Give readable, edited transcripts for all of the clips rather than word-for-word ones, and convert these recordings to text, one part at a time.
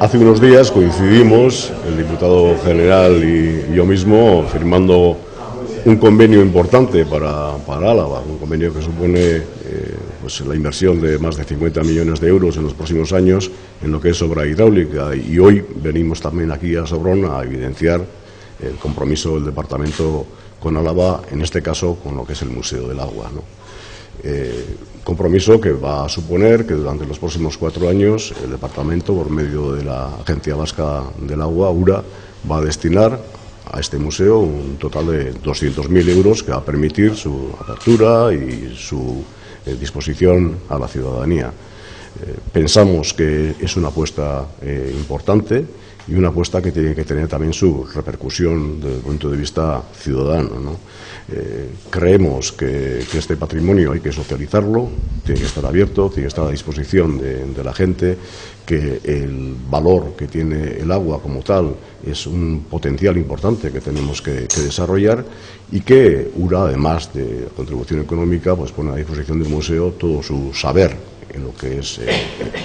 Hace unos días coincidimos, el diputado general y yo mismo, firmando un convenio importante para Álava, un convenio que supone pues la inversión de más de 50 millones de euros en los próximos años en lo que es obra hidráulica. Y hoy venimos también aquí a Sobrón a evidenciar el compromiso del departamento con Álava, en este caso con lo que es el Museo del Agua, ¿no? Compromiso que va a suponer que durante los próximos 4 años el departamento, por medio de la Agencia Vasca del Agua, URA, va a destinar a este museo un total de 200.000 euros que va a permitir su apertura y su disposición a la ciudadanía. Pensamos que es una apuesta importante y una apuesta que tiene que tener también su repercusión desde el punto de vista ciudadano, ¿no? Creemos que este patrimonio hay que socializarlo, tiene que estar abierto, tiene que estar a disposición de la gente, que el valor que tiene el agua como tal es un potencial importante que tenemos que desarrollar, y que URA, además de contribución económica, pues pone a disposición del museo todo su saber en lo que es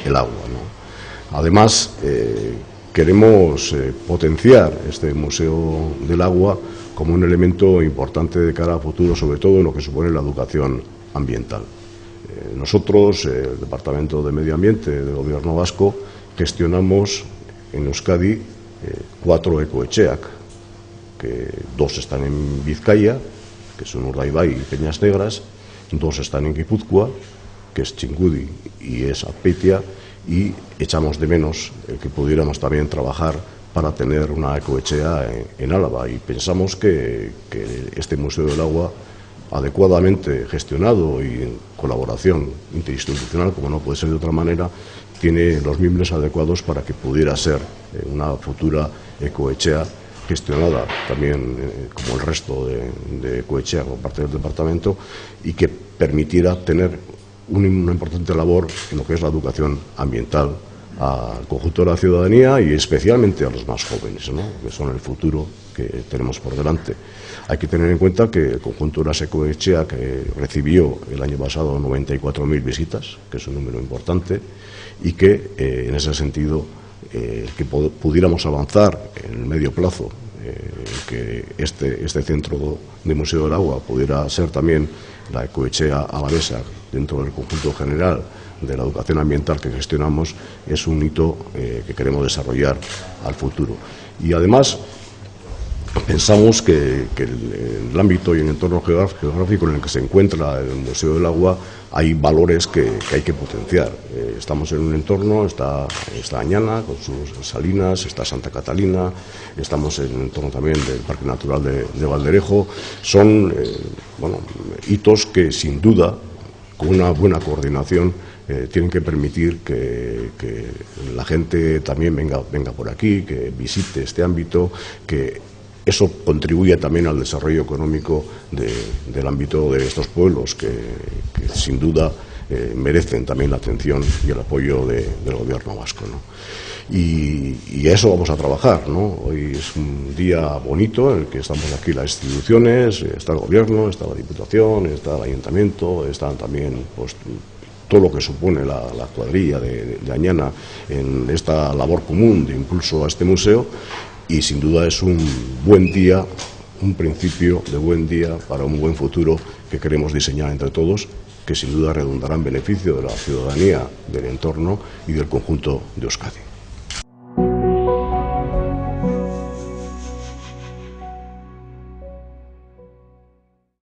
el agua, ¿no? Además, queremos potenciar este Museo del Agua como un elemento importante de cara a futuro, sobre todo en lo que supone la educación ambiental. Nosotros, el Departamento de Medio Ambiente del Gobierno vasco, gestionamos en Euskadi 4 ecoetxeak, que 2 están en Vizcaya, que son Urdaibai y Peñas Negras, 2 están en Guipúzcoa, que es Txingudi y es Azpeitia, y echamos de menos que pudiéramos también trabajar para tener una ecoetxea en Álava, y pensamos que este Museo del Agua, adecuadamente gestionado y en colaboración interinstitucional, como no puede ser de otra manera, tiene los mimbres adecuados para que pudiera ser una futura ecoetxea gestionada también como el resto de ecoetxea por parte del departamento, y que permitiera tener una importante labor en lo que es la educación ambiental al conjunto de la ciudadanía y especialmente a los más jóvenes, ¿no?, que son el futuro que tenemos por delante. Hay que tener en cuenta que el conjunto de la ecoetxea, que recibió el año pasado 94.000 visitas, que es un número importante, y que en ese sentido que pudiéramos avanzar en el medio plazo, que este centro de Museo del Agua pudiera ser también la ecoetxea alavesa dentro del conjunto general de la educación ambiental que gestionamos, es un hito que queremos desarrollar al futuro. Y además pensamos que en el ámbito y en el entorno geográfico en el que se encuentra el Museo del Agua hay valores que hay que potenciar. Estamos en un entorno, está Añana con sus salinas, está Santa Catalina, estamos en un entorno también del Parque Natural de Valderejo. Son hitos que sin duda, con una buena coordinación, tienen que permitir que la gente también venga por aquí, que visite este ámbito, que eso contribuye también al desarrollo económico del ámbito de estos pueblos, que sin duda merecen también la atención y el apoyo del Gobierno vasco, ¿no? Y a eso vamos a trabajar, ¿no? Hoy es un día bonito en el que estamos aquí las instituciones, está el Gobierno, está la Diputación, está el Ayuntamiento, están también pues todo lo que supone la cuadrilla de Añana en esta labor común de impulso a este museo. Y sin duda es un buen día, un principio de buen día para un buen futuro que queremos diseñar entre todos, que sin duda redundará en beneficio de la ciudadanía, del entorno y del conjunto de Euskadi.